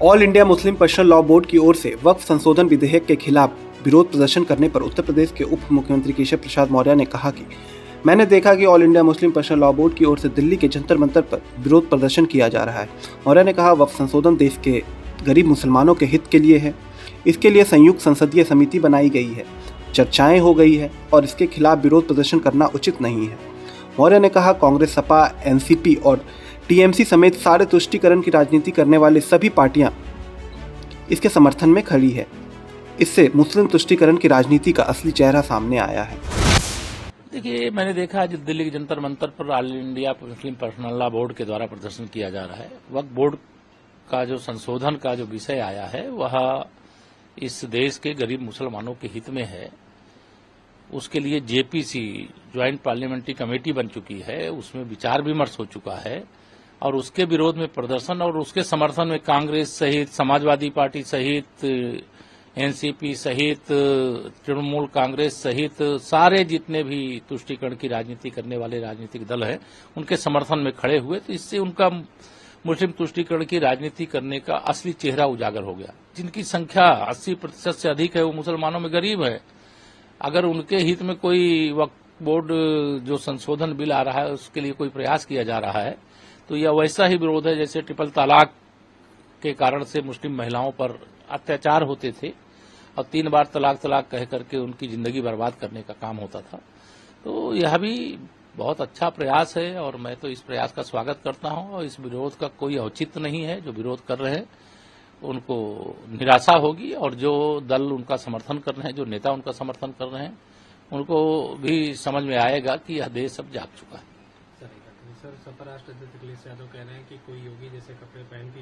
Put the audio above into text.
All India Muslim personal law board की ओर से वक्फ संशोधन विधेयक के खिलाफ विरोध प्रदर्शन करने पर उत्तर प्रदेश के उप मुख्यमंत्री केशव प्रसाद मौर्य ने कहा कि मैंने देखा कि all India Muslim personal law board की ओर से दिल्ली के जंतर मंतर पर विरोध प्रदर्शन किया जा रहा है। मौर्य ने कहा, वक्फ संशोधन देश के गरीब मुसलमानों के हित के लिए है। इसके लिए संयुक्त संसदीय समिति बनाई गई है, चर्चाएं हो गई है और इसके खिलाफ विरोध प्रदर्शन करना उचित नहीं है। मौर्य ने कहा, कांग्रेस, सपा, एनसीपी और टीएमसी समेत सारे तुष्टीकरण की राजनीति करने वाली सभी पार्टियां इसके समर्थन में खड़ी है। इससे मुस्लिम तुष्टीकरण की राजनीति का असली चेहरा सामने आया है। देखिए, मैंने देखा आज दिल्ली के जंतर मंतर पर all India Muslim personal law board के द्वारा प्रदर्शन किया जा रहा है। वक्फ बोर्ड का जो संशोधन का जो विषय आया है वह इस देश के गरीब मुसलमानों के हित में है। उसके लिए जेपीसी ज्वाइंट पार्लियामेंट्री कमेटी बन चुकी है, उसमें विचार विमर्श हो चुका है और उसके विरोध में प्रदर्शन और उसके समर्थन में कांग्रेस सहित, समाजवादी पार्टी सहित, एनसीपी सहित, तृणमूल कांग्रेस सहित सारे जितने भी तुष्टीकरण की राजनीति करने वाले राजनीतिक दल हैं उनके समर्थन में खड़े हुए। तो इससे उनका मुस्लिम तुष्टीकरण की राजनीति करने का असली चेहरा उजागर हो गया। जिनकी संख्या 80% से अधिक है वो मुसलमानों में गरीब है। अगर उनके हित में कोई वक्फ बोर्ड जो संशोधन बिल आ रहा है उसके लिए कोई प्रयास किया जा रहा है तो यह वैसा ही विरोध है जैसे ट्रिपल तलाक के कारण से मुस्लिम महिलाओं पर अत्याचार होते थे और 3 बार तलाक कह करके उनकी जिंदगी बर्बाद करने का काम होता था। तो यह भी बहुत अच्छा प्रयास है और मैं तो इस प्रयास का स्वागत करता हूं और इस विरोध का कोई औचित्य नहीं है। जो विरोध कर रहे हैं उनको निराशा होगी और जो दल उनका समर्थन कर रहे हैं, जो नेता उनका समर्थन कर रहे हैं, उनको भी समझ में आएगा कि यह देश अब जाग चुका है। सर, सपा राष्ट्र अध्यक्ष अखिलेश यादव कह रहे हैं कि कोई योगी जैसे कपड़े पहन के